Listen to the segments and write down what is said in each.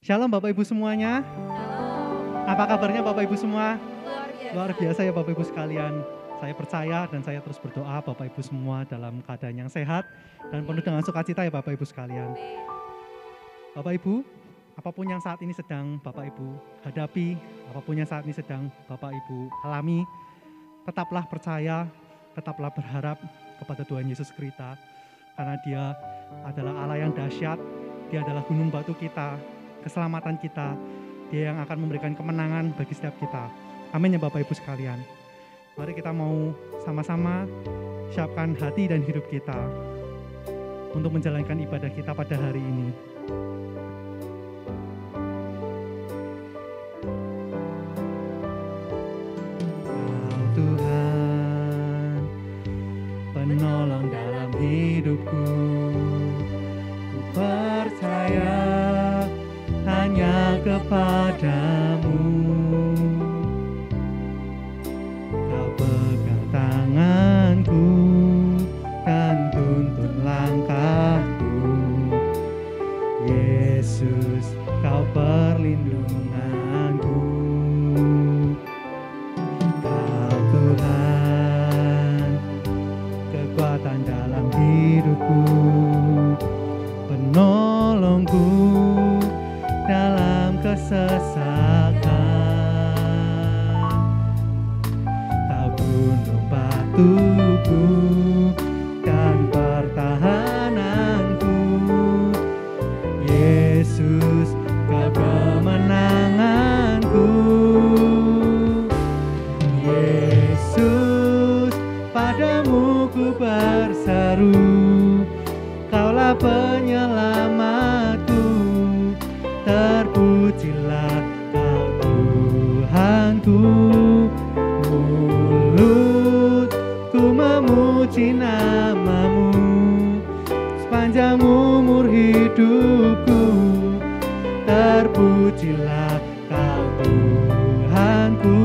Shalom Bapak Ibu semuanya. Halo. Apa kabarnya Bapak Ibu semua? Luar biasa ya Bapak Ibu sekalian. Saya percaya dan saya terus berdoa Bapak Ibu semua dalam keadaan yang sehat dan penuh dengan sukacita ya Bapak Ibu sekalian. Bapak Ibu, apapun yang saat ini sedang Bapak Ibu hadapi, apapun yang saat ini sedang Bapak Ibu alami, tetaplah percaya, tetaplah berharap kepada Tuhan Yesus Kristus, karena Dia adalah Allah yang dahsyat, Dia adalah gunung batu kita, keselamatan kita, Dia yang akan memberikan kemenangan bagi setiap kita. Amin ya Bapak Ibu sekalian. Mari kita mau sama-sama siapkan hati dan hidup kita untuk menjalankan ibadah kita pada hari ini. Kau Tuhan, penolong dalam hidupku, ku percaya hanya kepadamu. Kau pegang tanganku dan tuntun langkahku. Yesus, kau perlindunganku. Kau Tuhan, kekuatan dalam hidupku, penolongku dalam kesesakan. Kau gunung batuku dan pertahananku. Yesus, kau kemenanganku. Yesus, padamu ku berseru, Kaulah penyelamatku. Terpujilah Kau Tuhanku. Mulutku memuji nama-Mu sepanjang umur hidupku. Terpujilah Kau Tuhanku.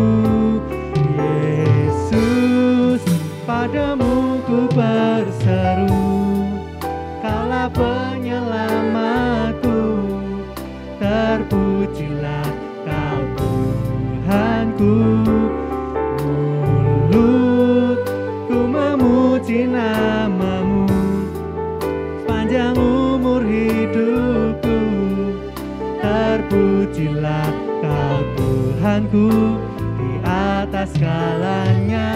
Yesus, padamu ku berseru, Kaulah penyelamatku. Terpujilah Kau Tuhanku. Mulutku memuji nama-Mu sepanjang umur hidupku. Terpujilah Kau Tuhanku di atas segalanya.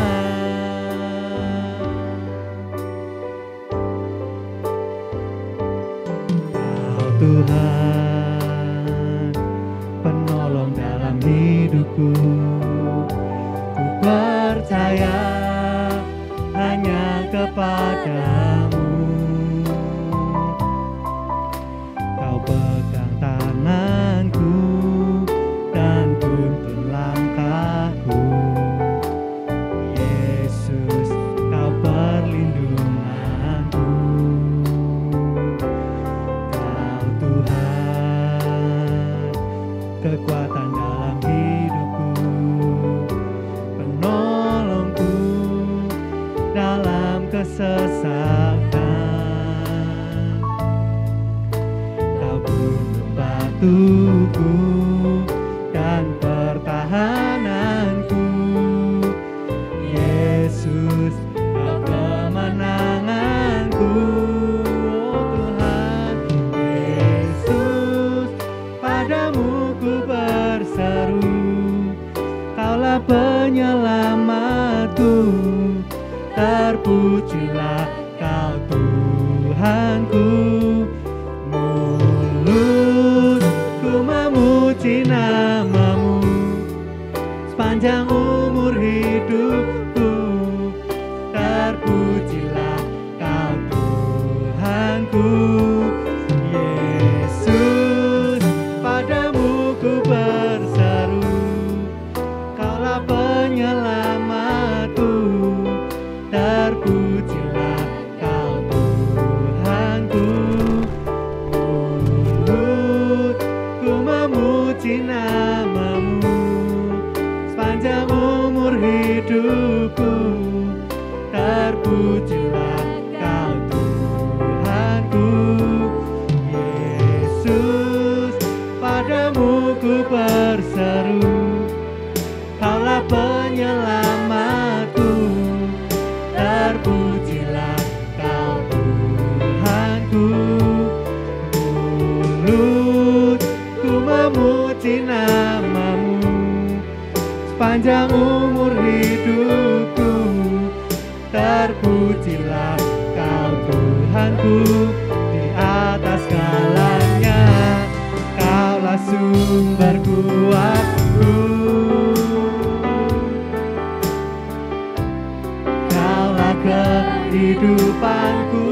Kau Tuhan, penolong dalam hidupku, ku percaya hanya kepadamu. Kau pegang tanganku dan tuntun langkahku. Yesus, kau perlindunganku. Kau Tuhan, kekuatan dalam hidupku, penolongku dalam kesesakan. Kau gunung batuku dan pertahananku. Yesus, kau kemenanganku. Oh Tuhan, Yesus, padamu ku berseru, Kaulah penyelamatku. Terpujilah Kau Tuhanku. Mulutku memuji nama-Mu sepanjang umur hidupku. Terpujilah Kau Tuhanku. Yesus, padamu ku berseru, Kaulah penyelamatku. Terpujilah Kau Tuhanku. Mulutku memuji nama-Mu sepanjang umur hidupku. Terpujilah Kau Tuhanku. Yesus, pada sepanjang umur hidupku. Terpujilah Kau Tuhanku di atas segalanya. Kaulah sumber kuatku, Kaulah kehidupanku,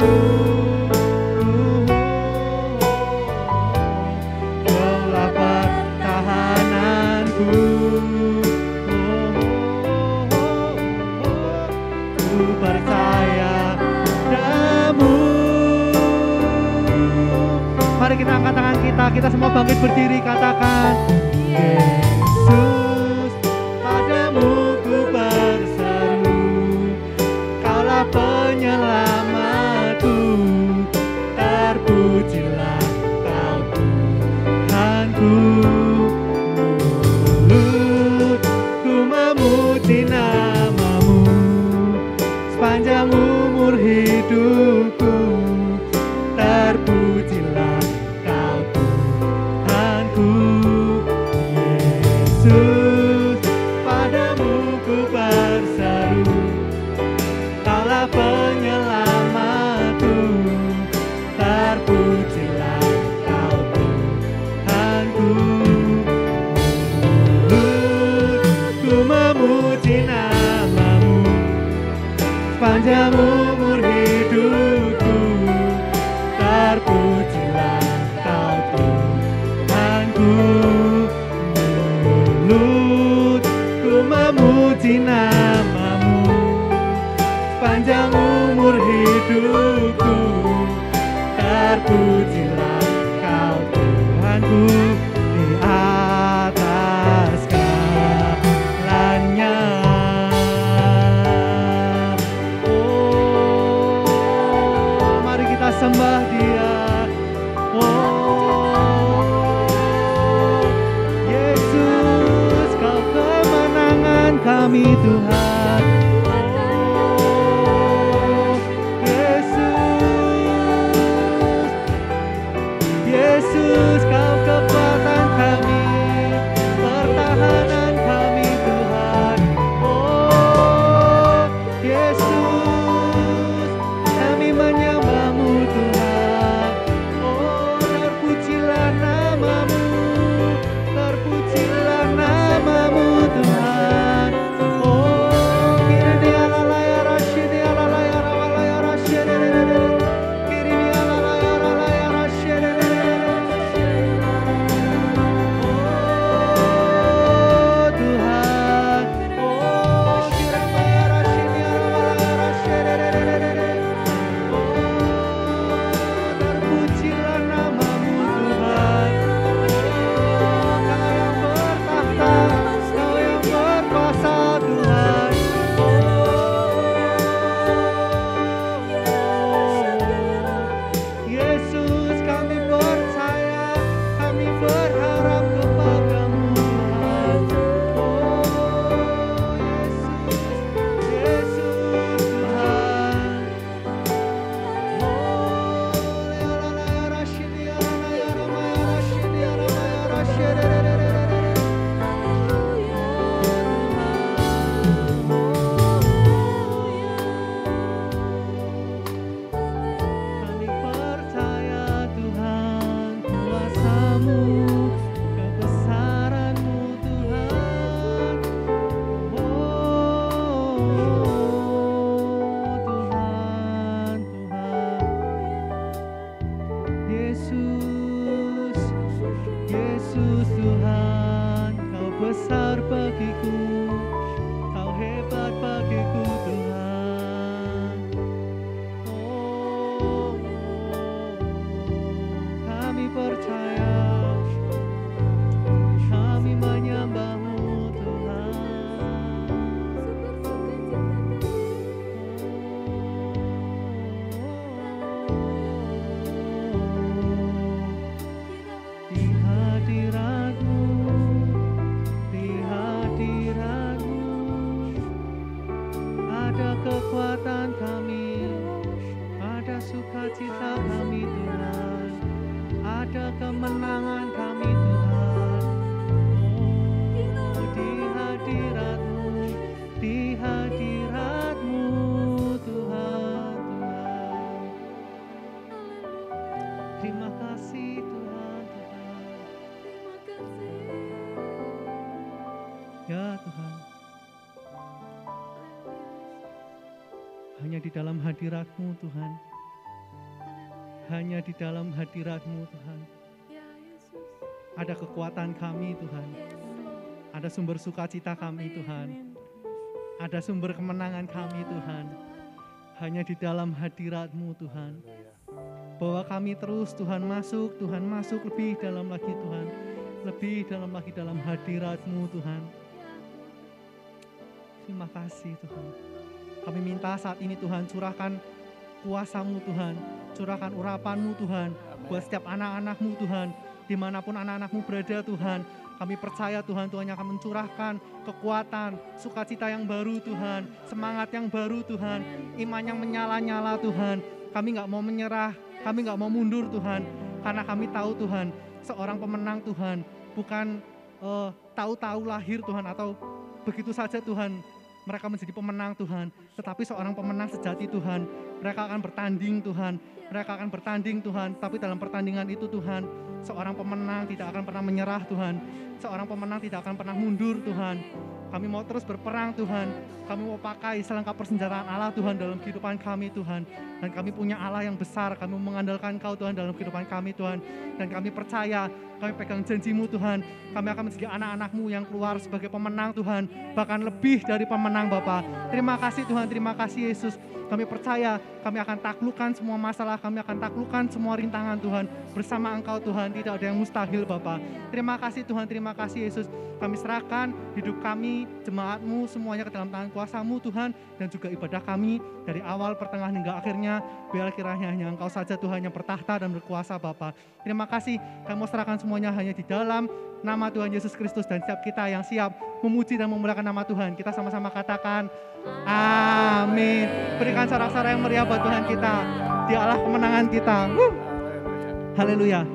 Kaulah pertahananku. Ku percaya padamu. Mari kita angkat tangan kita semua bangkit berdiri, katakan, Yesus, padamu ku berseru, Kaulah penyelamatku. Terpujilah Kau Tuhanku. Mulutku memuji namamu sepanjang umur hidupku. Terpujilah Kau Tuhanku. Yesus, padamu ku berseru, Kaulah penyelamatku. Terpujilah Kau Tuhanku. Mulutku memuji namamu sepanjang umur hidupku. Terpujilah Kau Tuhanku. Mulutku memuji namamu sepanjang umur hidupku. Terpujilah Kau Tuhanku di atas segalanya. Mari kita sembah Dia. Yesus, Kau kemenangan kami Tuhan. Yesus, Kau kekuatan kami, pertahanan kami Tuhan. Oh Yesus, kami menyembah-Mu Tuhan. Oh, terpujilah namamu, terpujilah namamu Tuhan. Oh, kiri alalaya rasyidi alalaya rawalaya rasyidi, kiri alalaya alalaya rasyidi. Yesus, kami percaya, kami berharap kepadamu Tuhan. Oh Yesus, Tuhan. Kami percaya Tuhan, kuasa-Mu, kebesaran-Mu Tuhan. Oh Tuhan, Yesus, Yesus Tuhan, Kau besar bagiku, Kau hebat bagiku Tuhan. Oh, kami percaya, kami menyembah-Mu Tuhan. Di hadirat-Mu, di hadirat-Mu ada kekuatan kami, ada sukacita kami Tuhan, ada kemenangan kami Tuhan. Oh, di hadirat-Mu Hanya di dalam hadirat-Mu Tuhan. Hanya di dalam hadirat-Mu Tuhan. Ada kekuatan kami Tuhan. Ada sumber sukacita kami Tuhan. Ada sumber kemenangan kami Tuhan. Hanya di dalam hadirat-Mu Tuhan. Bahwa kami terus Tuhan masuk lebih dalam lagi Tuhan. Lebih dalam lagi dalam hadirat-Mu Tuhan. Terima kasih Tuhan. Kami minta saat ini Tuhan curahkan kuasa-Mu Tuhan. Curahkan urapan-Mu Tuhan. Buat setiap anak-anak-Mu Tuhan. Dimanapun anak-anak-Mu berada Tuhan. Kami percaya Tuhan yang akan mencurahkan kekuatan, sukacita yang baru Tuhan. Semangat yang baru Tuhan. Iman yang menyala-nyala Tuhan. Kami gak mau menyerah, kami gak mau mundur Tuhan. Karena kami tahu Tuhan, seorang pemenang Tuhan. Bukan tahu-tahu lahir Tuhan atau begitu saja Tuhan. Mereka menjadi pemenang Tuhan. Tetapi seorang pemenang sejati Tuhan. Mereka akan bertanding Tuhan. Mereka akan bertanding Tuhan. Tapi dalam pertandingan itu Tuhan, seorang pemenang tidak akan pernah menyerah Tuhan. Seorang pemenang tidak akan pernah mundur Tuhan. Kami mau terus berperang Tuhan. Kami mau pakai selengkap persenjataan Allah Tuhan dalam kehidupan kami Tuhan. Dan kami punya Allah yang besar. Kami mengandalkan Kau Tuhan dalam kehidupan kami Tuhan. Dan kami percaya, kami pegang janji-Mu Tuhan. Kami akan menjadi anak-anak-Mu yang keluar sebagai pemenang Tuhan. Bahkan lebih dari pemenang Bapa. Terima kasih Tuhan, terima kasih Yesus. Kami percaya kami akan taklukkan semua masalah, kami akan taklukkan semua rintangan Tuhan. Bersama Engkau Tuhan, tidak ada yang mustahil Bapa. Terima kasih Tuhan, terima kasih Yesus. Kami serahkan hidup kami, jemaat-Mu semuanya ke dalam tangan kuasa-Mu Tuhan. Dan juga ibadah kami dari awal, pertengahan hingga akhirnya. Biar kiranya hanya Engkau saja Tuhan yang bertahta dan berkuasa Bapa. Terima kasih, kami mau serahkan semuanya hanya di dalam nama Tuhan Yesus Kristus. Dan setiap kita yang siap memuji dan memuliakan nama Tuhan, kita sama-sama katakan amin. Berikan sorak-sorak yang meriah buat Tuhan kita. Dia Allah kemenangan kita. Haleluya.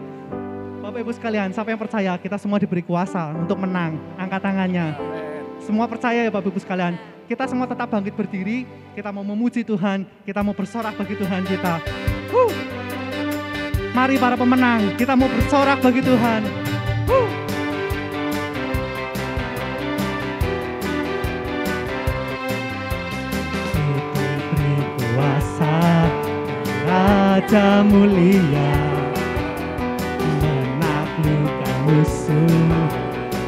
Bapak Ibu sekalian, siapa yang percaya kita semua diberi kuasa untuk menang? Angkat tangannya. Semua percaya ya Bapak Ibu sekalian. Kita semua tetap bangkit berdiri. Kita mau memuji Tuhan. Kita mau bersorak bagi Tuhan kita. Mari para pemenang, kita mau bersorak bagi Tuhan. Raja mulia menaklukkan musuh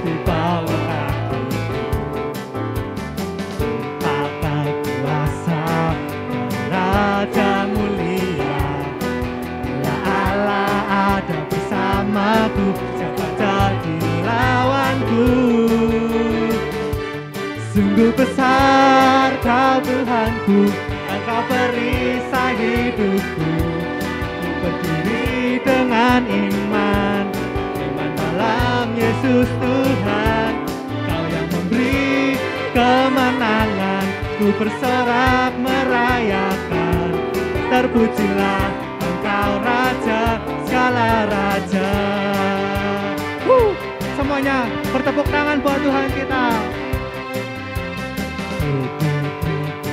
di bawah kaki. Pakai kuasa Raja mulia, ya Allah ada bersamaku, siapa jadi lawanku? Sungguh besar Kau Tuhanku, Engkau perisai hidupku. Ku berdiri dengan iman dalam Yesus Tuhan. Kau yang memberi kemenangan, ku bersorak merayakan. Terpujilah Engkau Raja, segala raja. Semuanya bertepuk tangan buat Tuhan kita.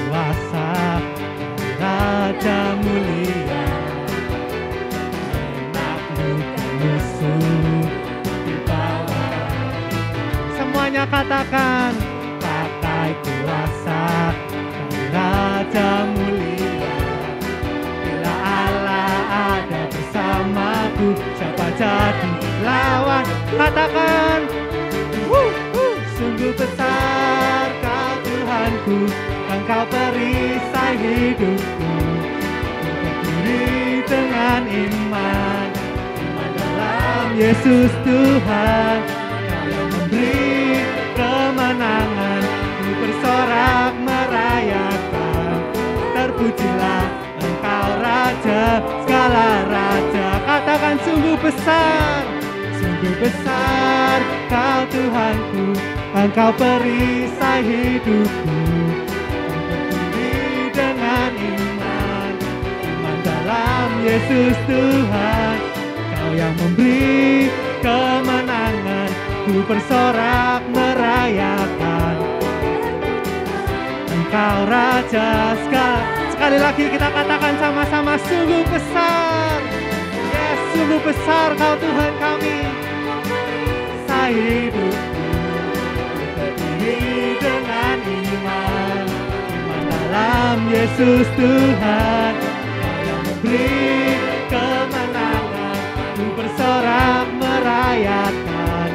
Kuasa Raja mulia, menaklukkan musuh di bawah. Semuanya katakan, pakai kuasa Raja mulia. Bila Allah ada bersamaku, siapa jadi lawan? Katakan, sungguh besar Kau Tuhanku, Engkau perisai hidupku. Ku berdiri dengan iman dalam Yesus Tuhan. Kau yang memberi kemenangan, ku bersorak merayakan. Terpujilah Engkau Raja, segala raja. Katakan sungguh besar Kau Tuhanku, Engkau perisai hidupku. Yesus Tuhan, Kau yang memberi kemenangan, ku bersorak merayakan. Engkau Raja, sekali lagi kita katakan sama-sama, sungguh besar. Yes, sungguh besar Kau Tuhan kami. Saya hidupku berdiri dengan iman dalam dalam Yesus Tuhan, Kau yang memberi kemenangan, ku bersorak merayakan.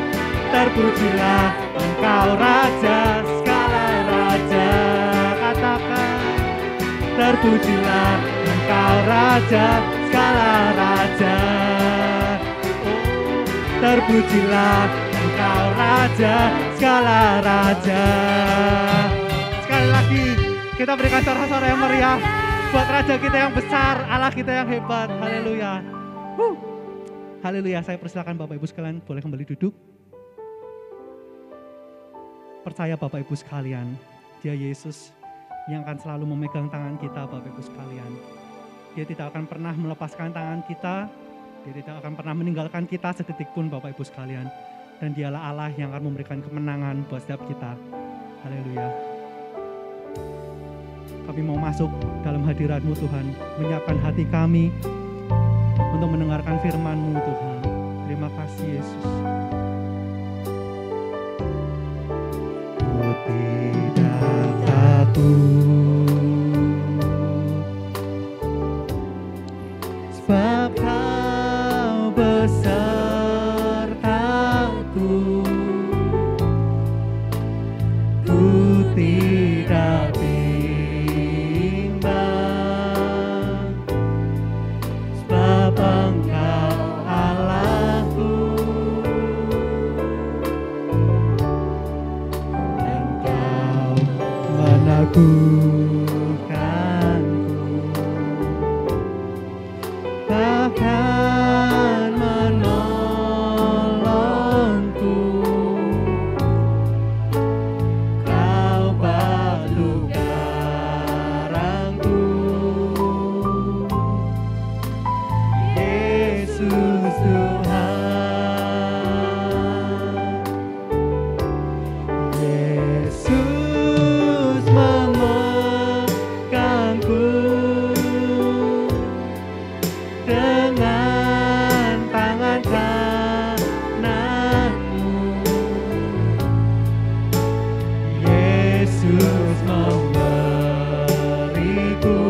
Terpujilah Engkau Raja, segala raja. Katakan, terpujilah Engkau Raja, segala raja. Oh, terpujilah Engkau Raja, segala raja. Sekali lagi kita berikan sorak-sorai yang meriah buat Raja kita yang besar, Allah kita yang hebat. Haleluya. Haleluya. Saya persilakan Bapak Ibu sekalian boleh kembali duduk. Percaya Bapak Ibu sekalian, Dia Yesus yang akan selalu memegang tangan kita Bapak Ibu sekalian. Dia tidak akan pernah melepaskan tangan kita, Dia tidak akan pernah meninggalkan kita sedetik pun Bapak Ibu sekalian. Dan Dialah Allah yang akan memberikan kemenangan buat setiap kita. Haleluya. Kami mau masuk dalam hadirat-Mu Tuhan, menyiapkan hati kami untuk mendengarkan firman-Mu Tuhan. Terima kasih Yesus. Ku tidak takut, sebab Kau besertaku. Ku tidak bimbang, sebab Engkau Allahku. Engkau meneguhkanku, bahkan menolongku. Kau batu karangku, Yesus Tuhan. Yesus memegangku dengan tangan kananmu. Yesus memberiku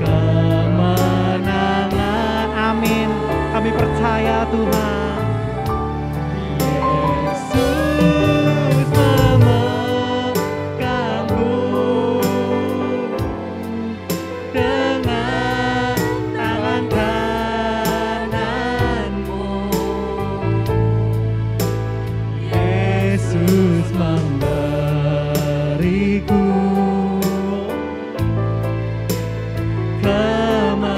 kemenangan. Amin. Kami percaya Tuhan. Yesus memegangku dengan tangan kananmu. Yesus memberiku kemenangan.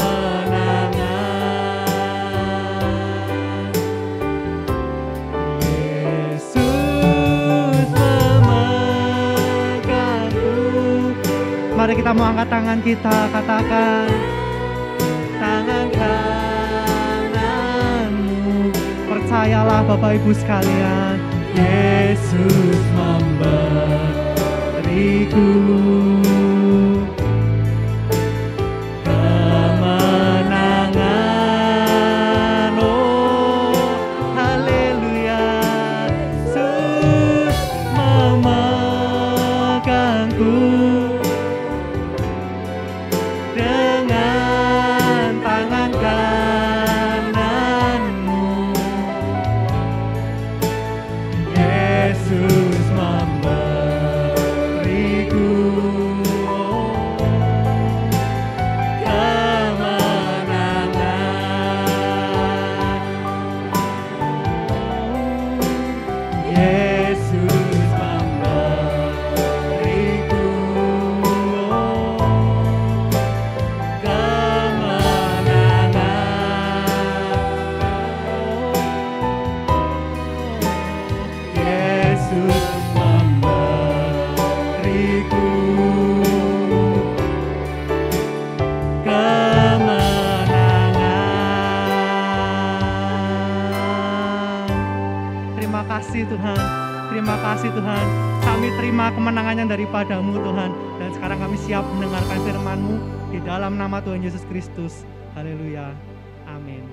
Yesus memegangku. Mari kita mau angkat tangan kita, katakan, tangan kananmu. Percayalah Bapak Ibu sekalian, Yesus memberiku kemenangan. Oh, haleluya. Yesus memegangku dengan tangan kananmu. Yesus memberiku kemenangan. Yesus memberiku kemenangan. Yesus memberiku kemenangan. Terima kasih Tuhan, terima kasih Tuhan. Kami terima kemenangannya daripada-Mu Tuhan. Dan sekarang kami siap mendengarkan firman-Mu di dalam nama Tuhan Yesus Kristus. Haleluya. Amin.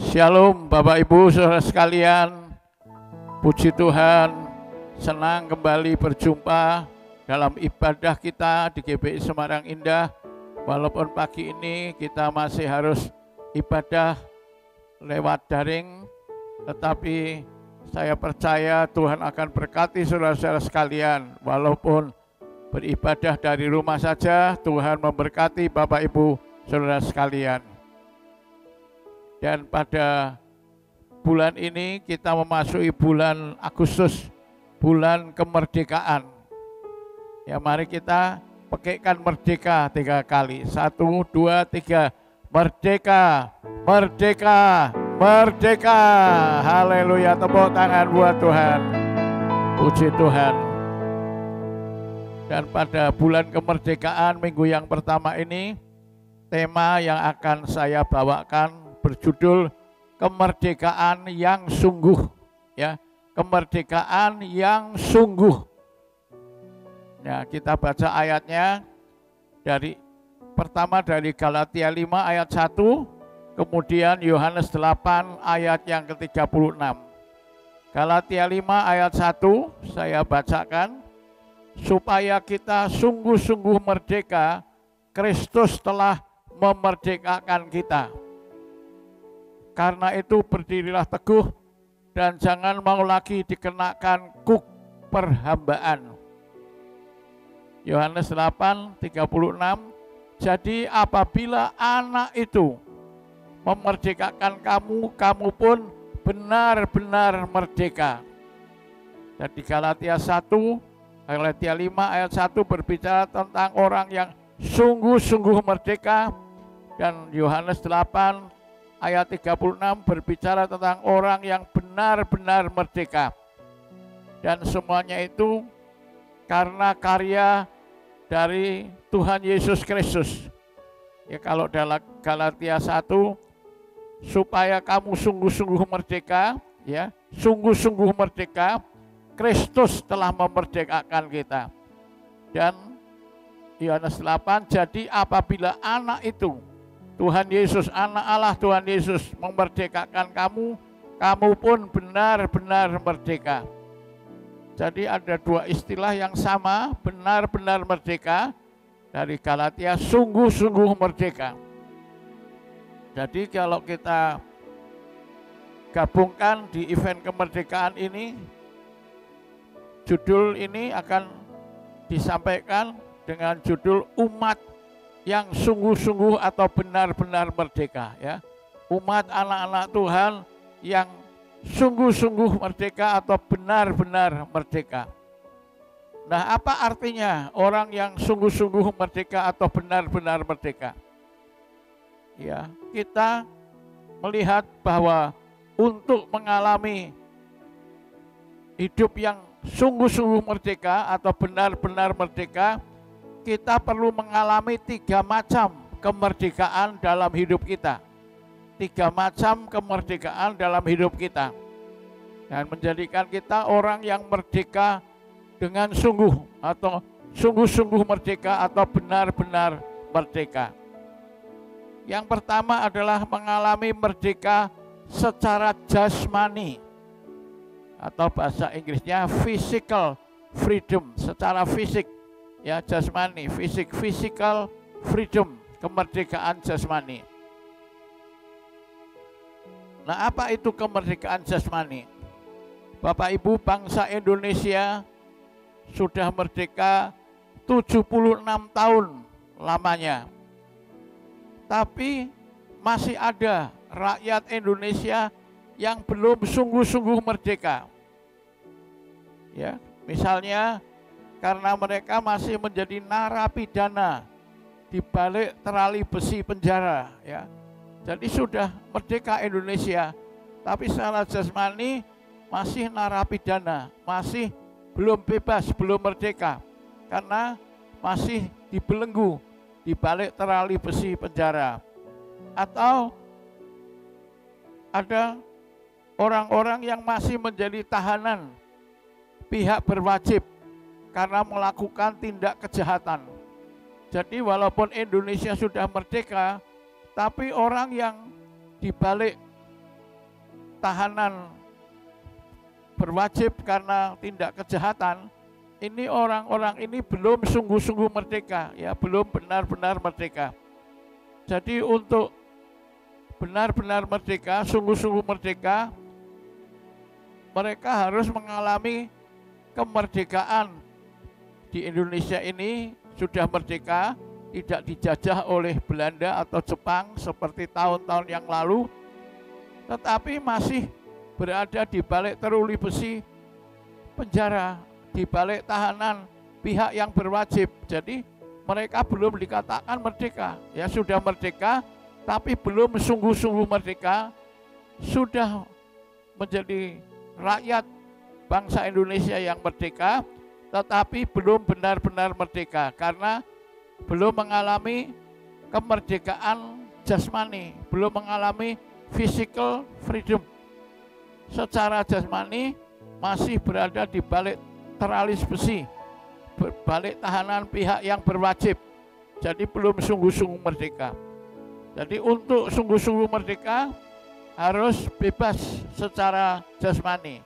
Shalom Bapak Ibu saudara sekalian, puji Tuhan, senang kembali berjumpa dalam ibadah kita di GBI Semarang Indah. Walaupun pagi ini kita masih harus ibadah lewat daring, tetapi saya percaya Tuhan akan berkati saudara-saudara sekalian. Walaupun beribadah dari rumah saja, Tuhan memberkati Bapak Ibu saudara sekalian. Dan pada bulan ini kita memasuki bulan Agustus, bulan kemerdekaan. Ya, mari kita pakaikan merdeka 3 kali. 1, 2, 3. Merdeka, merdeka, merdeka. Haleluya, tepuk tangan buat Tuhan. Puji Tuhan. Dan pada bulan kemerdekaan minggu yang pertama ini, tema yang akan saya bawakan berjudul kemerdekaan yang sungguh, ya, kemerdekaan yang sungguh. Ya, kita baca ayatnya pertama dari Galatia 5 ayat 1, kemudian Yohanes 8 ayat yang ke-36. Galatia 5 ayat 1 saya bacakan, supaya kita sungguh-sungguh merdeka, Kristus telah memerdekakan kita. Karena itu berdirilah teguh dan jangan mau lagi dikenakan kuk perhambaan. Yohanes 8:36. Jadi apabila anak itu memerdekakan kamu, kamu pun benar-benar merdeka. Jadi Galatia 5 ayat 1 berbicara tentang orang yang sungguh-sungguh merdeka, dan Yohanes 8 ayat 36 berbicara tentang orang yang benar-benar merdeka. Dan semuanya itu karena karya dari Tuhan Yesus Kristus. Ya, kalau dalam Galatia 1, supaya kamu sungguh-sungguh merdeka, ya, sungguh-sungguh merdeka, Kristus telah memerdekakan kita. Dan Yohanes 8, jadi apabila anak itu, Tuhan Yesus, anak Allah Tuhan Yesus memerdekakan kamu, kamu pun benar-benar merdeka. Jadi ada dua istilah yang sama, benar-benar merdeka, dari Galatia, sungguh-sungguh merdeka. Jadi kalau kita gabungkan di event kemerdekaan ini, judul ini akan disampaikan dengan judul umat yang sungguh-sungguh atau benar-benar merdeka, ya. Umat anak-anak Tuhan yang sungguh-sungguh merdeka atau benar-benar merdeka. Nah, apa artinya orang yang sungguh-sungguh merdeka atau benar-benar merdeka? Ya, kita melihat bahwa untuk mengalami hidup yang sungguh-sungguh merdeka atau benar-benar merdeka, kita perlu mengalami 3 macam kemerdekaan dalam hidup kita. 3 macam kemerdekaan dalam hidup kita. Dan menjadikan kita orang yang merdeka dengan sungguh, atau sungguh-sungguh merdeka atau benar-benar merdeka. Yang pertama adalah mengalami merdeka secara jasmani, atau bahasa Inggrisnya physical freedom, secara fisik. Ya, jasmani, physical freedom, kemerdekaan jasmani. Nah, apa itu kemerdekaan jasmani? Bapak Ibu, bangsa Indonesia sudah merdeka 76 tahun lamanya. Tapi masih ada rakyat Indonesia yang belum sungguh-sungguh merdeka. Ya, misalnya karena mereka masih menjadi narapidana di balik terali besi penjara, ya. Jadi sudah merdeka Indonesia, tapi secara jasmani masih narapidana, masih belum bebas, belum merdeka, karena masih dibelenggu di balik terali besi penjara. Atau ada orang-orang yang masih menjadi tahanan pihak berwajib karena melakukan tindak kejahatan. Jadi walaupun Indonesia sudah merdeka, tapi orang yang dibalik tahanan berwajib karena tindak kejahatan, ini orang-orang ini belum sungguh-sungguh merdeka, ya, belum benar-benar merdeka. Jadi untuk benar-benar merdeka, sungguh-sungguh merdeka, mereka harus mengalami kemerdekaan. Di Indonesia ini sudah merdeka, tidak dijajah oleh Belanda atau Jepang seperti tahun-tahun yang lalu, tetapi masih berada di balik teruli besi penjara, di balik tahanan pihak yang berwajib. Jadi mereka belum dikatakan merdeka, ya sudah merdeka, tapi belum sungguh-sungguh merdeka, sudah menjadi rakyat bangsa Indonesia yang merdeka, tetapi belum benar-benar merdeka karena belum mengalami kemerdekaan jasmani, belum mengalami physical freedom. Secara jasmani masih berada di balik teralis besi, balik tahanan pihak yang berwajib. Jadi belum sungguh-sungguh merdeka. Jadi untuk sungguh-sungguh merdeka harus bebas secara jasmani,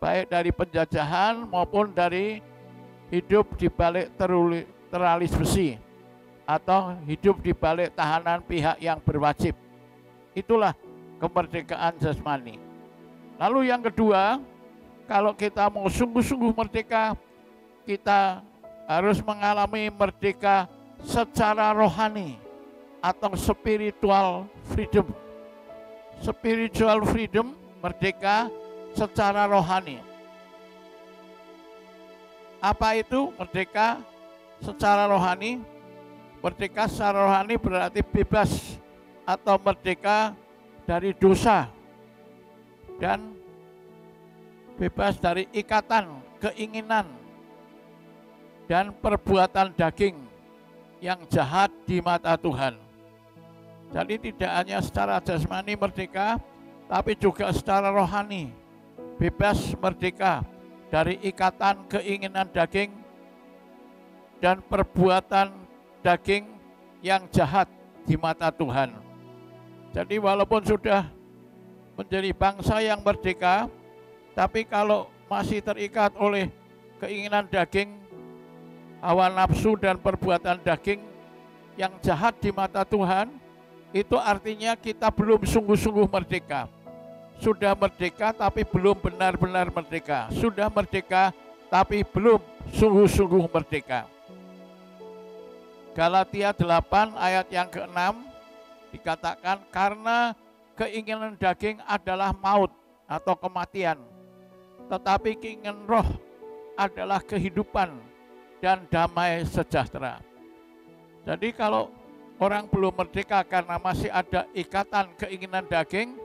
baik dari penjajahan maupun dari hidup di balik teralis besi atau hidup di balik tahanan pihak yang berwajib. Itulah kemerdekaan jasmani. Lalu yang kedua, kalau kita mau sungguh-sungguh merdeka, kita harus mengalami merdeka secara rohani atau spiritual freedom. Spiritual freedom, merdeka secara rohani. Apa itu merdeka secara rohani? Merdeka secara rohani berarti bebas atau merdeka dari dosa dan bebas dari ikatan, keinginan, dan perbuatan daging yang jahat di mata Tuhan. Jadi tidak hanya secara jasmani merdeka, tapi juga secara rohani, bebas merdeka dari ikatan keinginan daging dan perbuatan daging yang jahat di mata Tuhan. Jadi walaupun sudah menjadi bangsa yang merdeka, tapi kalau masih terikat oleh keinginan daging, hawa nafsu dan perbuatan daging yang jahat di mata Tuhan, itu artinya kita belum sungguh-sungguh merdeka. Sudah merdeka tapi belum benar-benar merdeka. Sudah merdeka tapi belum sungguh-sungguh merdeka. Galatia 8 ayat yang ke-6 dikatakan, karena keinginan daging adalah maut atau kematian, tetapi keinginan roh adalah kehidupan dan damai sejahtera. Jadi kalau orang belum merdeka karena masih ada ikatan keinginan daging,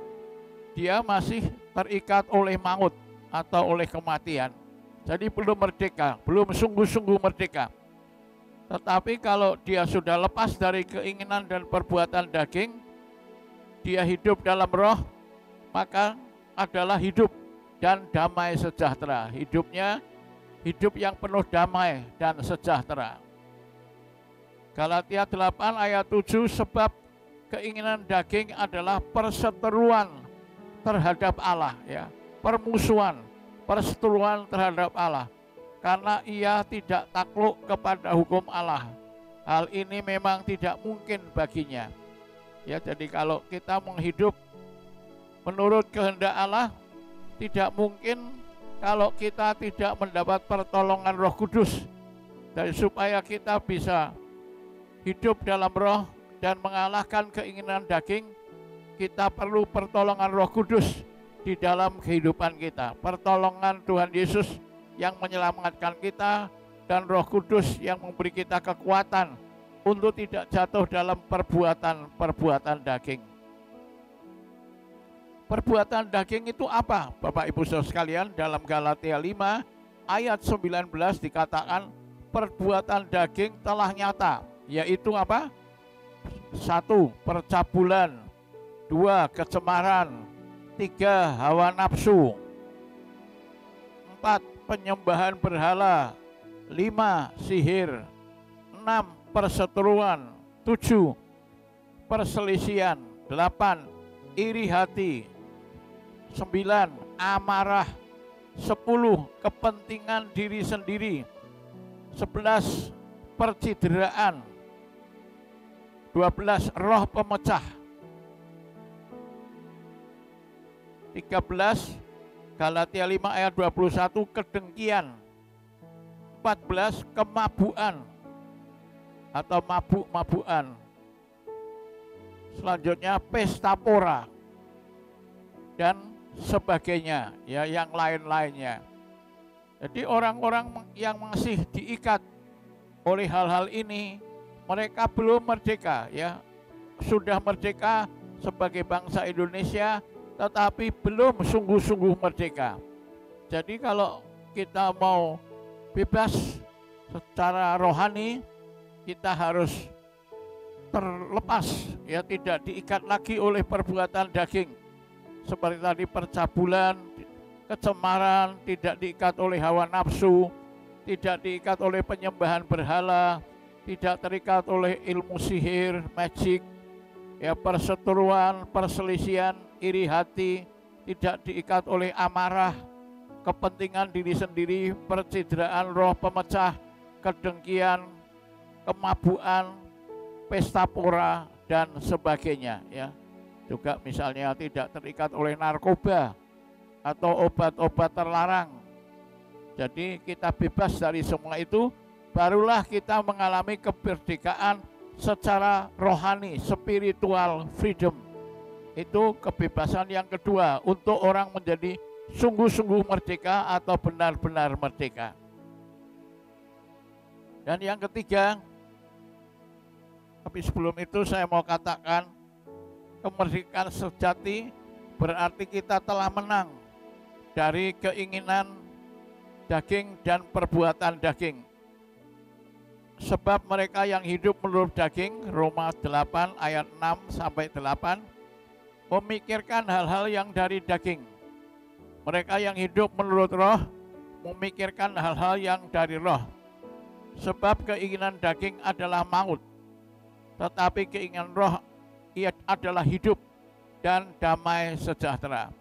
dia masih terikat oleh maut atau oleh kematian. Jadi belum merdeka, belum sungguh-sungguh merdeka. Tetapi kalau dia sudah lepas dari keinginan dan perbuatan daging, dia hidup dalam roh, maka adalah hidup dan damai sejahtera. Hidupnya hidup yang penuh damai dan sejahtera. Galatia 8 ayat 7, sebab keinginan daging adalah perseteruan terhadap Allah, ya, permusuhan, perseteruan terhadap Allah, karena ia tidak takluk kepada hukum Allah. Hal ini memang tidak mungkin baginya. Ya, jadi kalau kita menghidup menurut kehendak Allah, tidak mungkin kalau kita tidak mendapat pertolongan Roh Kudus. Dan supaya kita bisa hidup dalam roh dan mengalahkan keinginan daging, kita perlu pertolongan Roh Kudus di dalam kehidupan kita. Pertolongan Tuhan Yesus yang menyelamatkan kita dan Roh Kudus yang memberi kita kekuatan untuk tidak jatuh dalam perbuatan daging. Perbuatan daging itu apa, Bapak Ibu Saudara sekalian? Dalam Galatia 5 ayat 19 dikatakan perbuatan daging telah nyata, yaitu apa? 1. Percabulan, 2. Kecemaran, 3. Hawa nafsu, 4. Penyembahan berhala, 5. Sihir, 6. Perseteruan, 7. Perselisihan, 8. Iri hati, 9 amarah, 10 kepentingan diri sendiri, 11 percideraan, 12 roh pemecah, 13 Galatia 5 ayat 21 kedengkian, 14 kemabuan atau mabuk-mabukan. Selanjutnya pesta pora dan sebagainya, ya, yang lain-lainnya. Jadi orang-orang yang masih diikat oleh hal-hal ini, mereka belum merdeka, ya. Sudah merdeka sebagai bangsa Indonesia, tetapi belum sungguh-sungguh merdeka. Jadi kalau kita mau bebas secara rohani, kita harus terlepas, ya, tidak diikat lagi oleh perbuatan daging. Seperti tadi percabulan, kecemaran, tidak diikat oleh hawa nafsu, tidak diikat oleh penyembahan berhala, tidak terikat oleh ilmu sihir, magic, ya, perseteruan, perselisihan, iri hati, tidak diikat oleh amarah, kepentingan diri sendiri, percideraan, roh pemecah, kedengkian, kemabuan, pesta pora dan sebagainya, ya. Juga misalnya tidak terikat oleh narkoba atau obat-obat terlarang. Jadi kita bebas dari semua itu, barulah kita mengalami kemerdekaan secara rohani, spiritual freedom. Itu kebebasan yang kedua untuk orang menjadi sungguh-sungguh merdeka atau benar-benar merdeka. Dan yang ketiga, tapi sebelum itu saya mau katakan, kemerdekaan sejati berarti kita telah menang dari keinginan daging dan perbuatan daging. Sebab mereka yang hidup menurut daging, Roma 8 ayat 6 sampai 8, memikirkan hal-hal yang dari daging. Mereka yang hidup menurut roh, memikirkan hal-hal yang dari roh. Sebab keinginan daging adalah maut, tetapi keinginan roh ia adalah hidup dan damai sejahtera.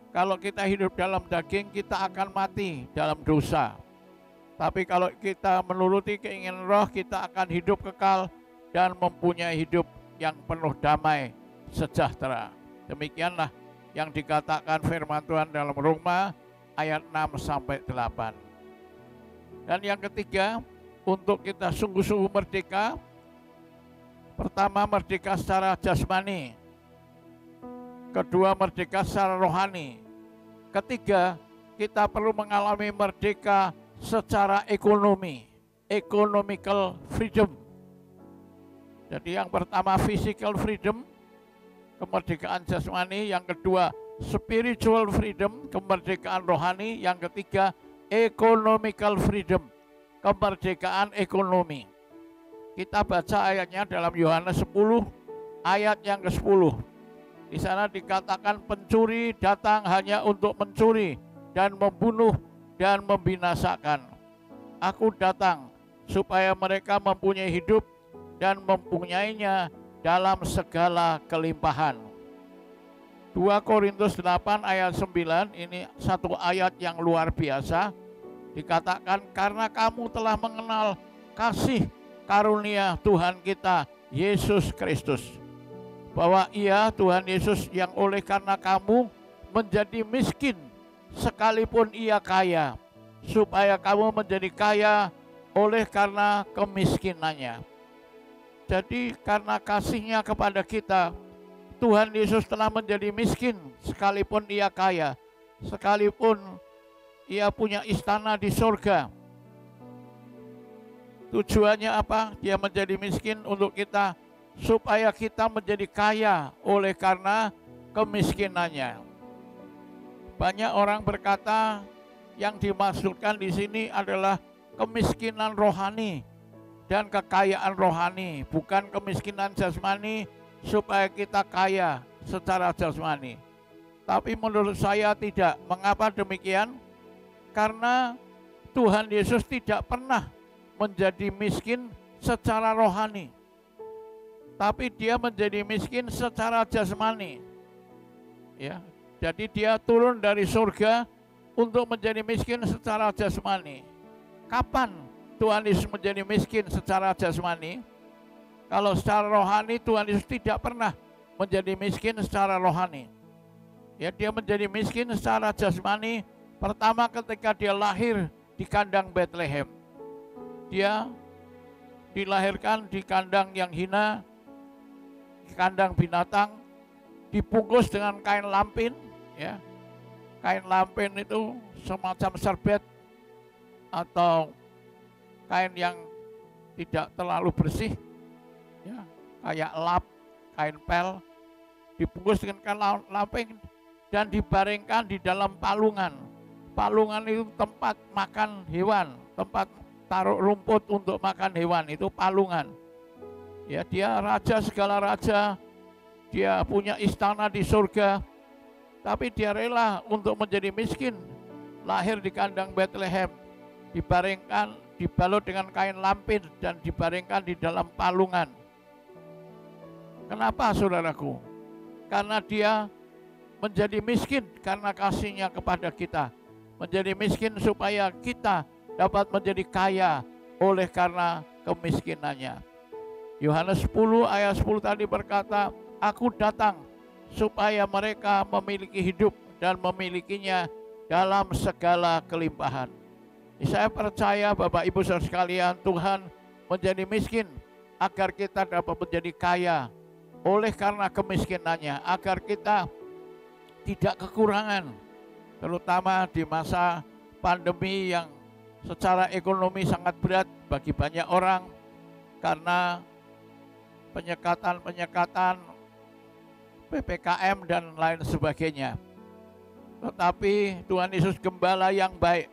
Kalau kita hidup dalam daging, kita akan mati dalam dosa. Tapi kalau kita menuruti keinginan roh, kita akan hidup kekal dan mempunyai hidup yang penuh damai sejahtera. Demikianlah yang dikatakan firman Tuhan dalam Roma ayat 6 sampai 8. Dan yang ketiga, untuk kita sungguh-sungguh merdeka, pertama, merdeka secara jasmani. Kedua, merdeka secara rohani. Ketiga, kita perlu mengalami merdeka secara ekonomi, economical freedom. Jadi yang pertama physical freedom, kemerdekaan jasmani. Yang kedua spiritual freedom, kemerdekaan rohani. Yang ketiga economical freedom, kemerdekaan ekonomi. Kita baca ayatnya dalam Yohanes 10 ayat yang ke-10. Di sana dikatakan pencuri datang hanya untuk mencuri dan membunuh dan membinasakan. Aku datang supaya mereka mempunyai hidup dan mempunyainya dalam segala kelimpahan. 2 Korintus 8 ayat 9, ini satu ayat yang luar biasa. Dikatakan karena kamu telah mengenal kasih karunia Tuhan kita Yesus Kristus, bahwa Ia, Tuhan Yesus, yang oleh karena kamu menjadi miskin sekalipun Ia kaya, supaya kamu menjadi kaya oleh karena kemiskinannya. Jadi karena kasih-Nya kepada kita, Tuhan Yesus telah menjadi miskin sekalipun Ia kaya, sekalipun Ia punya istana di surga. Tujuannya apa? Dia menjadi miskin untuk kita, supaya kita menjadi kaya oleh karena kemiskinannya. Banyak orang berkata yang dimaksudkan di sini adalah kemiskinan rohani dan kekayaan rohani, bukan kemiskinan jasmani supaya kita kaya secara jasmani. Tapi menurut saya tidak. Mengapa demikian? Karena Tuhan Yesus tidak pernah menjadi miskin secara rohani, tapi Dia menjadi miskin secara jasmani. Ya, Jadi dia turun dari surga untuk menjadi miskin secara jasmani. Kapan Tuhan Yesus menjadi miskin secara jasmani? Kalau secara rohani Tuhan Yesus tidak pernah menjadi miskin secara rohani. Ya, dia menjadi miskin secara jasmani pertama ketika dia lahir di kandang Bethlehem. Dia dilahirkan di kandang yang hina, di kandang binatang, dibungkus dengan kain lampin, ya. Kain lampin itu semacam serbet atau kain yang tidak terlalu bersih, ya, kayak lap, kain pel, dibungkus dengan kain lampin dan dibaringkan di dalam palungan. Palungan itu tempat makan hewan, tempat taruh rumput untuk makan hewan, itu palungan. Ya, dia raja segala raja, dia punya istana di surga, tapi dia rela untuk menjadi miskin, lahir di kandang Bethlehem, dibaringkan, dibalut dengan kain lampin dan dibaringkan di dalam palungan. Kenapa, saudaraku? Karena dia menjadi miskin karena kasihnya kepada kita, menjadi miskin supaya kita dapat menjadi kaya oleh karena kemiskinannya. Yohanes 10 ayat 10 tadi berkata, aku datang supaya mereka memiliki hidup dan memilikinya dalam segala kelimpahan. Saya percaya Bapak Ibu saudara sekalian, Tuhan menjadi miskin agar kita dapat menjadi kaya oleh karena kemiskinannya, agar kita tidak kekurangan, terutama di masa pandemi yang secara ekonomi sangat berat bagi banyak orang karena penyekatan PPKM dan lain sebagainya. Tetapi Tuhan Yesus gembala yang baik,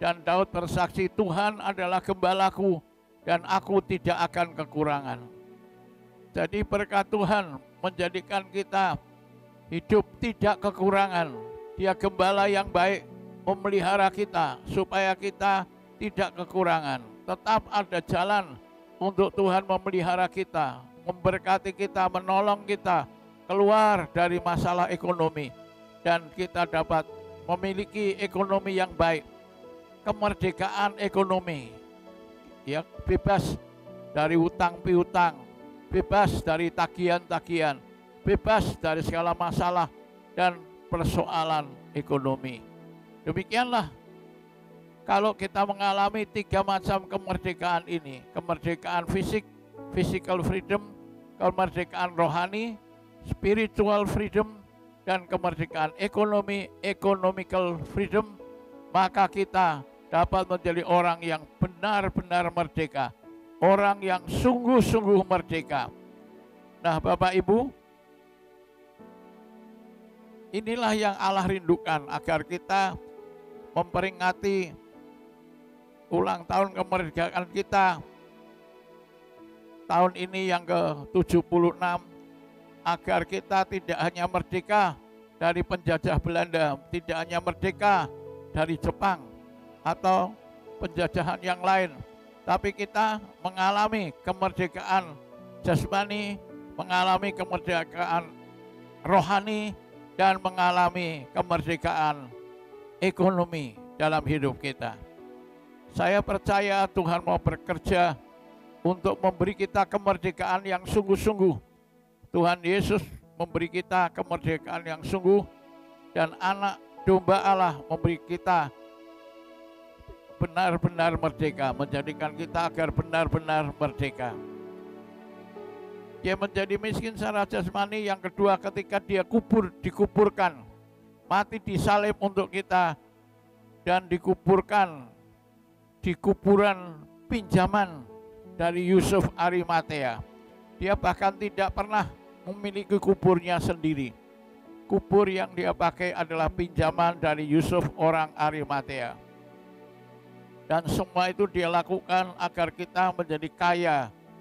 dan Daud bersaksi, Tuhan adalah gembalaku dan aku tidak akan kekurangan. Jadi berkat Tuhan menjadikan kita hidup tidak kekurangan. Dia gembala yang baik, memelihara kita supaya kita tidak kekurangan. Tetap ada jalan untuk Tuhan memelihara kita, memberkati kita, menolong kita keluar dari masalah ekonomi, dan kita dapat memiliki ekonomi yang baik, kemerdekaan ekonomi, ya, bebas dari utang piutang, bebas dari tagihan-tagihan, bebas dari segala masalah dan persoalan ekonomi. Demikianlah kalau kita mengalami 3 macam kemerdekaan ini: kemerdekaan fisik, physical freedom, kemerdekaan rohani, spiritual freedom, dan kemerdekaan ekonomi, economical freedom, maka kita dapat menjadi orang yang benar-benar merdeka, orang yang sungguh-sungguh merdeka. Nah, Bapak Ibu, inilah yang Allah rindukan, agar kita memperingati ulang tahun kemerdekaan kita tahun ini yang ke-76, agar kita tidak hanya merdeka dari penjajah Belanda, tidak hanya merdeka dari Jepang atau penjajahan yang lain, tapi kita mengalami kemerdekaan jasmani, mengalami kemerdekaan rohani, dan mengalami kemerdekaan ekonomi dalam hidup kita. Saya percaya Tuhan mau bekerja untuk memberi kita kemerdekaan yang sungguh-sungguh. Tuhan Yesus memberi kita kemerdekaan yang sungguh, dan anak domba Allah memberi kita benar-benar merdeka, menjadikan kita agar benar-benar merdeka. Dia menjadi miskin secara jasmani. Yang kedua, ketika dia dikuburkan, mati disalib untuk kita, dan dikuburkan di kuburan pinjaman dari Yusuf Arimatea. Dia bahkan tidak pernah memiliki kuburnya sendiri. Kubur yang dia pakai adalah pinjaman dari Yusuf orang Arimatea. Dan semua itu dia lakukan agar kita menjadi kaya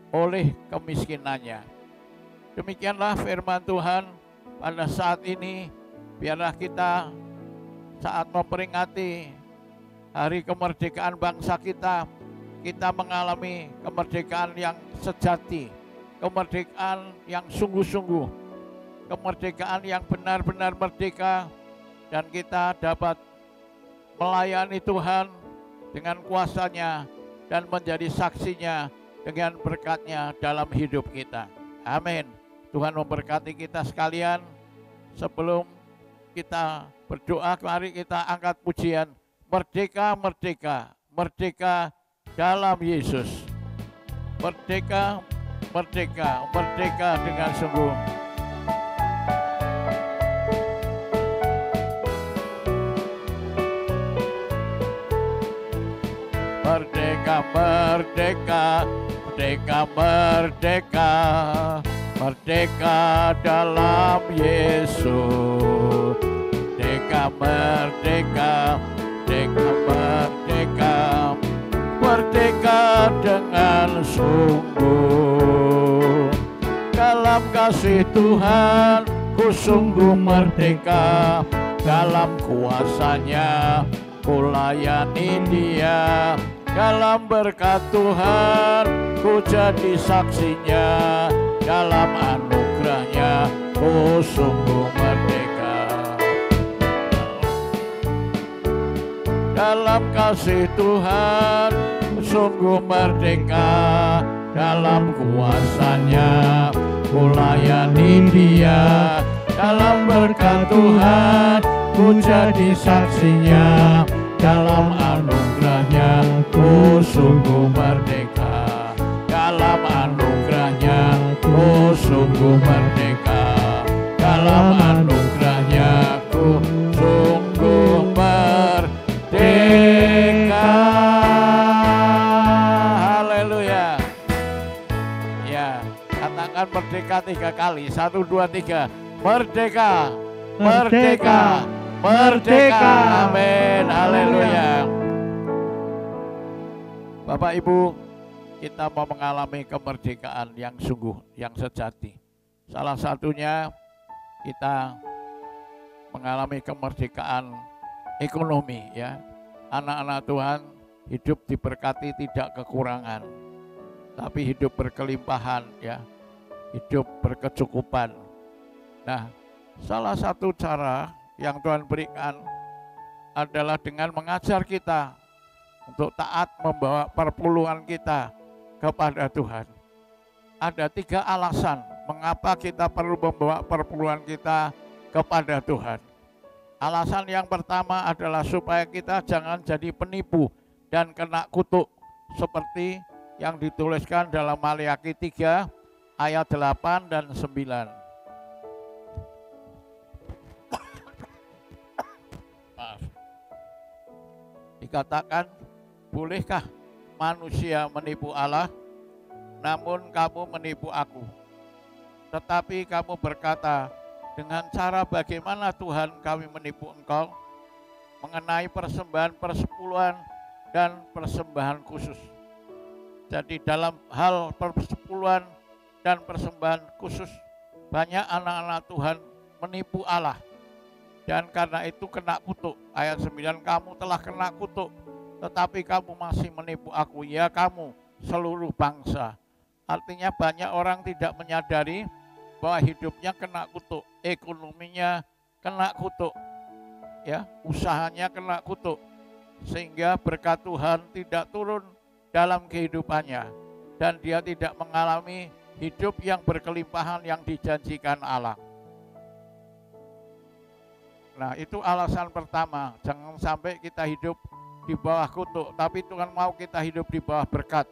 oleh kemiskinannya. Demikianlah firman Tuhan pada saat ini. Biarlah kita saat memperingati hari kemerdekaan bangsa kita, kita mengalami kemerdekaan yang sejati, kemerdekaan yang sungguh-sungguh, kemerdekaan yang benar-benar merdeka, dan kita dapat melayani Tuhan dengan kuasa-Nya dan menjadi saksinya dengan berkat-Nya dalam hidup kita. Amin. Tuhan memberkati kita sekalian. Sebelum kita berdoa, mari kita angkat pujian Merdeka, Merdeka, Merdeka dalam Yesus. Merdeka, Merdeka, Merdeka dengan sungguh. Merdeka, merdeka, merdeka, merdeka, merdeka dalam Yesus. Merdeka, merdeka, merdeka, merdeka, merdeka dengan sungguh. Dalam kasih Tuhan, ku sungguh merdeka. Dalam kuasa-Nya, ku layani Dia. Dalam berkat Tuhan, ku jadi saksinya. Dalam anugerah-Nya, ku sungguh merdeka. Dalam kasih Tuhan, ku sungguh merdeka. Dalam kuasa-Nya, ku layani Dia. Dalam berkat Tuhan, ku jadi saksinya. Dalam anugerah-Nya, ku sungguh merdeka. Dalam anugerah-Nya, ku sungguh merdeka. Dalam anugerah-Nya, ku sungguh merdeka. Haleluya. Ya, katakan merdeka 3 kali. 1, 2, 3. Merdeka, merdeka, merdeka. Amin. Haleluya. Bapak Ibu, kita mau mengalami kemerdekaan yang sungguh, yang sejati. Salah satunya kita mengalami kemerdekaan ekonomi, ya. Anak-anak Tuhan hidup diberkati, tidak kekurangan, tapi hidup berkelimpahan, ya. Hidup berkecukupan. Nah, salah satu cara yang Tuhan berikan adalah dengan mengajar kita untuk taat membawa perpuluhan kita kepada Tuhan. Ada 3 alasan mengapa kita perlu membawa perpuluhan kita kepada Tuhan. Alasan yang pertama adalah supaya kita jangan jadi penipu dan kena kutuk, seperti yang dituliskan dalam Maleakhi 3 ayat 8 dan 9. Dikatakan, bolehkah manusia menipu Allah? Namun kamu menipu aku. Tetapi kamu berkata, dengan cara bagaimana Tuhan kami menipu engkau? Mengenai persembahan persepuluhan dan persembahan khusus. Jadi dalam hal persepuluhan dan persembahan khusus, banyak anak-anak Tuhan menipu Allah. Dan karena itu kena kutuk. Ayat 9, kamu telah kena kutuk, tetapi kamu masih menipu aku. Ya kamu, seluruh bangsa. Artinya banyak orang tidak menyadari bahwa hidupnya kena kutuk. Ekonominya kena kutuk, ya, usahanya kena kutuk. Sehingga berkat Tuhan tidak turun dalam kehidupannya. Dan dia tidak mengalami hidup yang berkelimpahan yang dijanjikan Allah. Nah, itu alasan pertama, jangan sampai kita hidup di bawah kutuk, tapi Tuhan mau kita hidup di bawah berkat.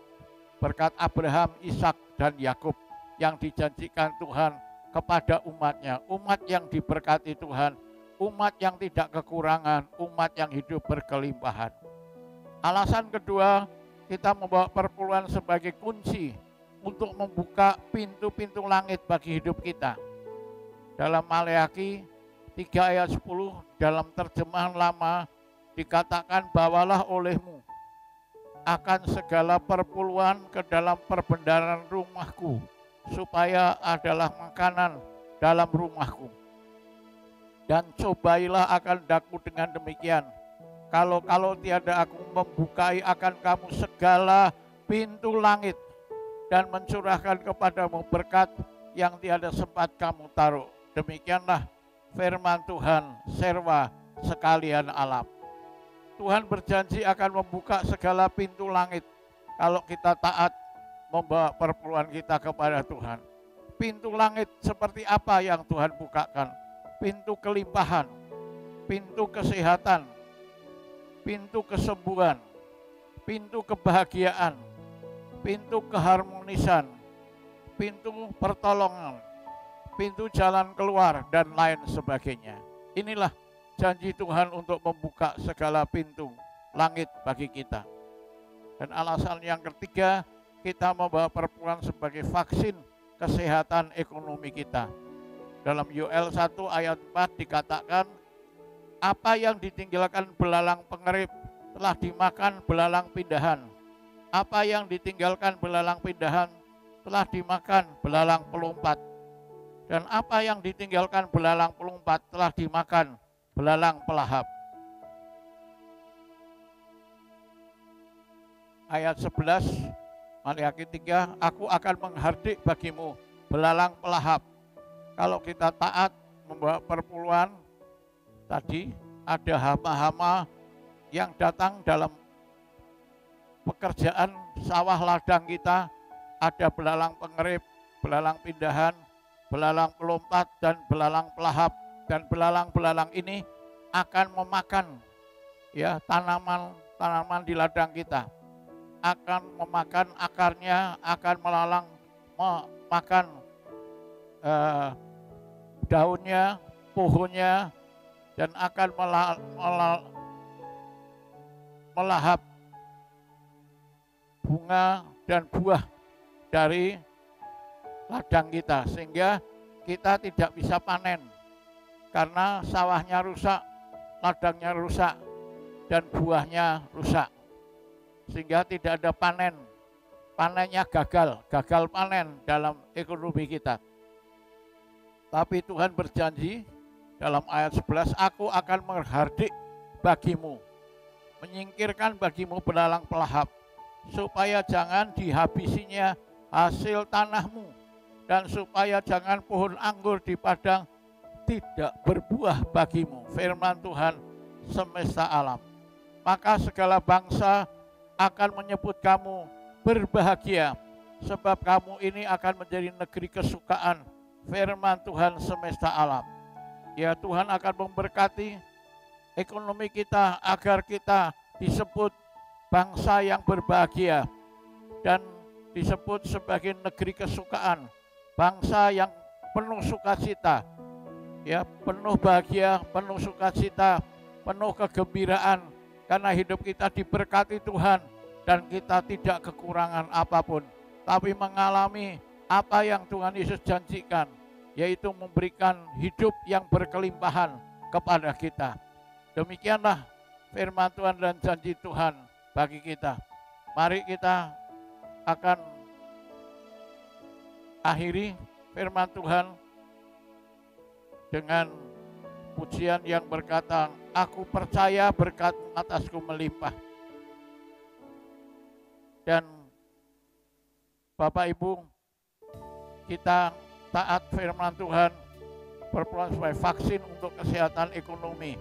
Berkat Abraham, Ishak, dan Yakub yang dijanjikan Tuhan kepada umatnya. Umat yang diberkati Tuhan, umat yang tidak kekurangan, umat yang hidup berkelimpahan. Alasan kedua, kita membawa perpuluhan sebagai kunci untuk membuka pintu-pintu langit bagi hidup kita. Dalam Maleakhi 3 ayat 10 dalam terjemahan lama dikatakan, bawalah olehmu akan segala perpuluhan ke dalam perbendaharaan rumahku, supaya adalah makanan dalam rumahku. Dan cobailah akan daku dengan demikian, kalau tiada aku membukai akan kamu segala pintu langit dan mencurahkan kepadamu berkat yang tiada sempat kamu taruh. Demikianlah firman Tuhan, serwa sekalian alam. Tuhan berjanji akan membuka segala pintu langit kalau kita taat membawa perpuluhan kita kepada Tuhan. Pintu langit seperti apa yang Tuhan bukakan? Pintu kelimpahan, pintu kesehatan, pintu kesembuhan, pintu kebahagiaan, pintu keharmonisan, pintu pertolongan, pintu jalan keluar, dan lain sebagainya. Inilah janji Tuhan untuk membuka segala pintu langit bagi kita. Dan alasan yang ketiga, kita membawa perpuluhan sebagai vaksin kesehatan ekonomi kita. Dalam Yoel 1 ayat 4 dikatakan, apa yang ditinggalkan belalang pengerip telah dimakan belalang pindahan. Apa yang ditinggalkan belalang pindahan telah dimakan belalang pelompat. Dan apa yang ditinggalkan belalang pelompat telah dimakan belalang pelahap. Ayat 11, Maliaki 3, aku akan menghardik bagimu belalang pelahap. Kalau kita taat membawa perpuluhan, tadi ada hama-hama yang datang dalam pekerjaan sawah ladang kita, ada belalang pengerip, belalang pindahan, belalang pelompat, dan belalang pelahap. Dan belalang-belalang ini akan memakan ya tanaman di ladang kita, akan memakan akarnya, akan memakan daunnya, pohonnya, dan akan melahap bunga dan buah dari ladang kita, sehingga kita tidak bisa panen karena sawahnya rusak, ladangnya rusak, dan buahnya rusak, sehingga tidak ada panen. Panennya gagal panen dalam ekonomi kita. Tapi Tuhan berjanji dalam ayat 11, aku akan menghardik bagimu, menyingkirkan bagimu belalang pelahap, supaya jangan dihabisinya hasil tanahmu, dan supaya jangan pohon anggur di padang tidak berbuah bagimu. Firman Tuhan semesta alam. Maka segala bangsa akan menyebut kamu berbahagia, sebab kamu ini akan menjadi negeri kesukaan. Firman Tuhan semesta alam. Ya, Tuhan akan memberkati ekonomi kita agar kita disebut bangsa yang berbahagia dan disebut sebagai negeri kesukaan, bangsa yang penuh sukacita, ya, penuh bahagia, penuh sukacita, penuh kegembiraan, karena hidup kita diberkati Tuhan dan kita tidak kekurangan apapun, tapi mengalami apa yang Tuhan Yesus janjikan, yaitu memberikan hidup yang berkelimpahan kepada kita. Demikianlah firman Tuhan dan janji Tuhan bagi kita. Mari kita akan akhiri firman Tuhan dengan pujian yang berkata, aku percaya berkat atasku melimpah. Dan Bapak Ibu, kita taat firman Tuhan, berperan sebagai vaksin untuk kesehatan ekonomi,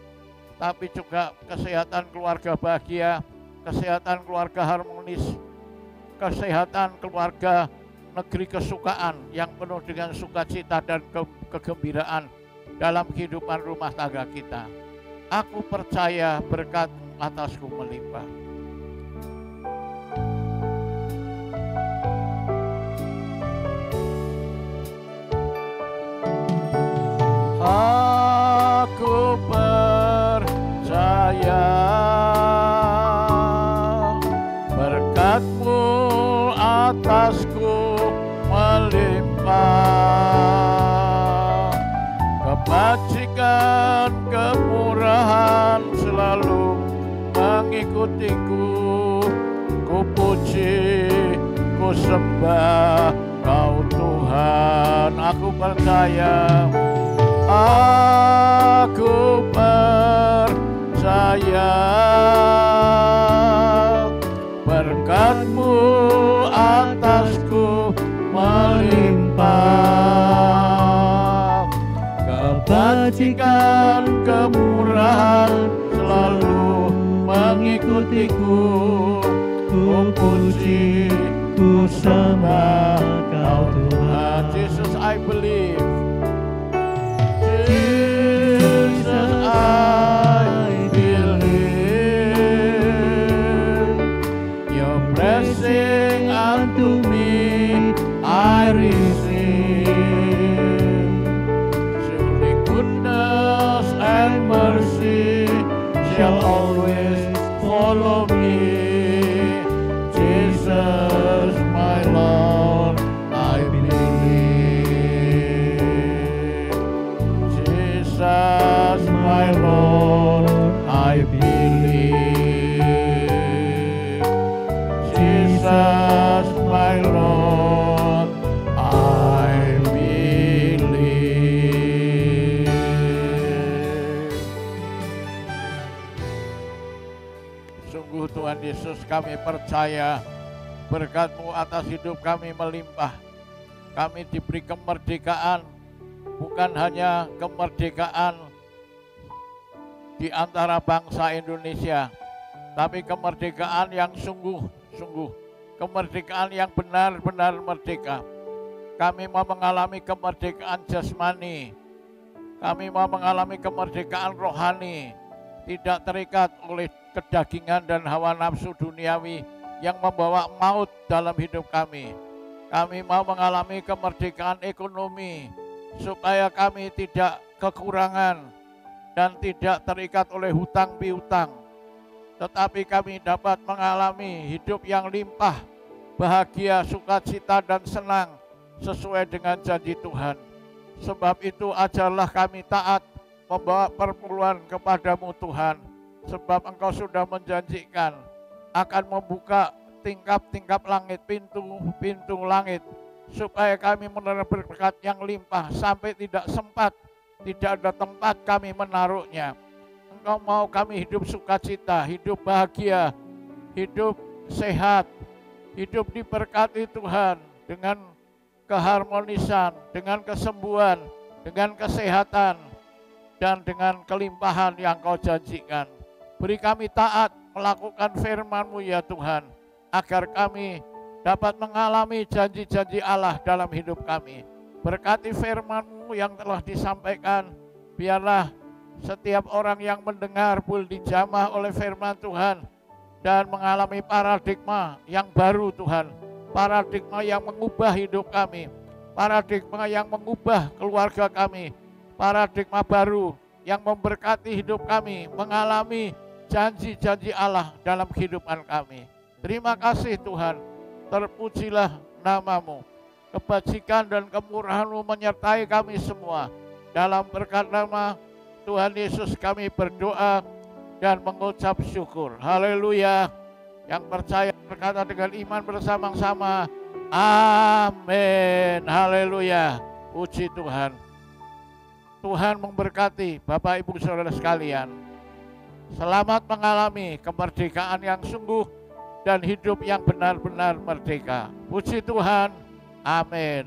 tapi juga kesehatan keluarga bahagia, kesehatan keluarga harmonis, kesehatan keluarga negeri kesukaan yang penuh dengan sukacita dan kegembiraan dalam kehidupan rumah tangga kita. Aku percaya berkat atasku melimpah. Aku percaya berkat-Mu atasku melimpah, kebajikan kemurahan selalu mengikutiku. Ku puji, ku sembah Kau Tuhan. Aku percaya, aku percaya berkat-Mu atasku melimpah, kebajikan, kemurahan selalu mengikutiku. Ku puji, ku sembah Kau Tuhan. Jesus, I believe. Jesus, I believe. Your blessing unto me I receive. Surely goodness and mercy shall always follow me. Jesus, my Lord, I believe. Jesus, my Lord, I believe. Jesus, my Lord, I believe. Sungguh Tuhan Yesus, kami percaya berkat-Mu atas hidup kami melimpah. Kami diberi kemerdekaan, bukan hanya kemerdekaan di antara bangsa Indonesia, tapi kemerdekaan yang sungguh-sungguh, kemerdekaan yang benar-benar merdeka. Kami mau mengalami kemerdekaan jasmani, kami mau mengalami kemerdekaan rohani, tidak terikat oleh kedagingan dan hawa nafsu duniawi yang membawa maut dalam hidup kami. Kami mau mengalami kemerdekaan ekonomi supaya kami tidak kekurangan dan tidak terikat oleh hutang piutang, tetapi kami dapat mengalami hidup yang limpah, bahagia, sukacita dan senang sesuai dengan janji Tuhan. Sebab itu ajarlah kami taat, membawa perpuluhan kepadamu Tuhan, sebab Engkau sudah menjanjikan akan membuka tingkap-tingkap langit, pintu-pintu langit, supaya kami menerima berkat yang limpah sampai tidak sempat, tidak ada tempat kami menaruhnya. Engkau mau kami hidup sukacita, hidup bahagia, hidup sehat, hidup diberkati Tuhan dengan keharmonisan, dengan kesembuhan, dengan kesehatan, dan dengan kelimpahan yang Kau janjikan. Beri kami taat melakukan firman-Mu ya Tuhan, agar kami dapat mengalami janji-janji Allah dalam hidup kami. Berkati firman-Mu yang telah disampaikan, biarlah setiap orang yang mendengar boleh dijamah oleh firman Tuhan dan mengalami paradigma yang baru Tuhan, paradigma yang mengubah hidup kami, paradigma yang mengubah keluarga kami, paradigma baru yang memberkati hidup kami, mengalami janji-janji Allah dalam kehidupan kami. Terima kasih Tuhan, terpujilah nama-Mu. Kebajikan dan kemurahan-Mu menyertai kami semua. Dalam berkat nama Tuhan Yesus kami berdoa dan mengucap syukur. Haleluya. Yang percaya berkata dengan iman bersama-sama, amin. Haleluya. Puji Tuhan. Tuhan memberkati Bapak Ibu Saudara sekalian. Selamat mengalami kemerdekaan yang sungguh dan hidup yang benar-benar merdeka. Puji Tuhan. Amin.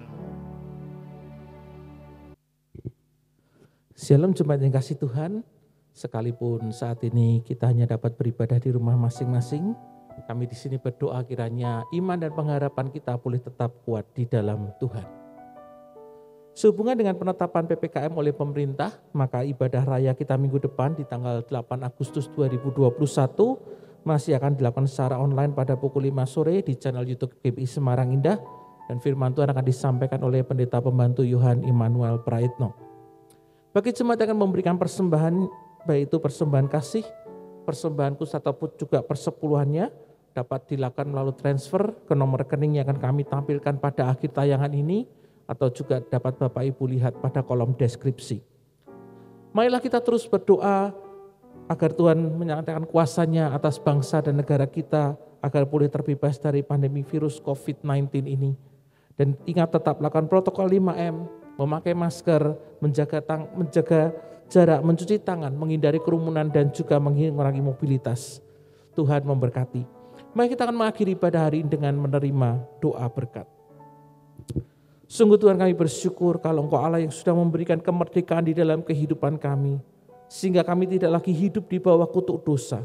Shalom jemaat yang kasih Tuhan. Sekalipun saat ini kita hanya dapat beribadah di rumah masing-masing, kami di sini berdoa kiranya iman dan pengharapan kita boleh tetap kuat di dalam Tuhan. Sehubungan dengan penetapan PPKM oleh pemerintah, maka ibadah raya kita minggu depan di tanggal 8 Agustus 2021 masih akan dilakukan secara online pada pukul 5 sore di channel YouTube GBI Semarang Indah, dan firman Tuhan akan disampaikan oleh Pendeta Pembantu Yohan Immanuel Praitno. Bagi jemaat yang akan memberikan persembahan, baik itu persembahan kasih, persembahan khusus ataupun juga persepuluhannya, dapat dilakukan melalui transfer ke nomor rekening yang akan kami tampilkan pada akhir tayangan ini, atau juga dapat Bapak Ibu lihat pada kolom deskripsi. Marilah kita terus berdoa agar Tuhan menyatakan kuasa-Nya atas bangsa dan negara kita agar boleh terbebas dari pandemi virus COVID-19 ini. Dan ingat tetap lakukan protokol 5M, memakai masker, menjaga jarak, mencuci tangan, menghindari kerumunan dan juga mengurangi mobilitas. Tuhan memberkati. Mari kita akan mengakhiri pada hari ini dengan menerima doa berkat. Sungguh Tuhan, kami bersyukur kalau Engkau Allah yang sudah memberikan kemerdekaan di dalam kehidupan kami, sehingga kami tidak lagi hidup di bawah kutuk dosa.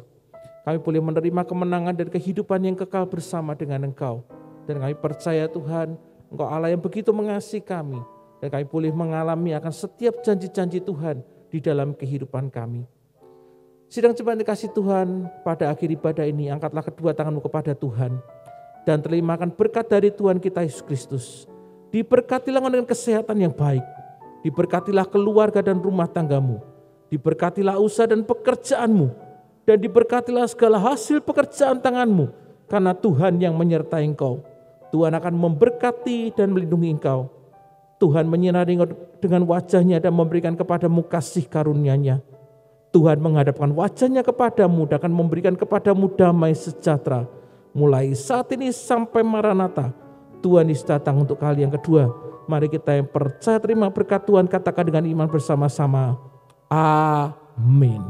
Kami boleh menerima kemenangan dan kehidupan yang kekal bersama dengan Engkau. Dan kami percaya Tuhan, Engkau Allah yang begitu mengasihi kami, dan kami boleh mengalami akan setiap janji-janji Tuhan di dalam kehidupan kami. Sidang jemaat dikasih Tuhan, pada akhir ibadah ini angkatlah kedua tanganmu kepada Tuhan dan terimakan berkat dari Tuhan kita Yesus Kristus. Diberkatilah dengan kesehatan yang baik, diberkatilah keluarga dan rumah tanggamu, diberkatilah usaha dan pekerjaanmu, dan diberkatilah segala hasil pekerjaan tanganmu, karena Tuhan yang menyertai engkau. Tuhan akan memberkati dan melindungi engkau. Tuhan menyinari engkau dengan wajahnya dan memberikan kepadamu kasih karunia-Nya. Tuhan menghadapkan wajahnya kepadamu dan akan memberikan kepadamu damai sejahtera. Mulai saat ini sampai Maranatha, Tuhan Yesus datang untuk kali yang kedua. Mari kita yang percaya terima berkat Tuhan katakan dengan iman bersama-sama. Amin.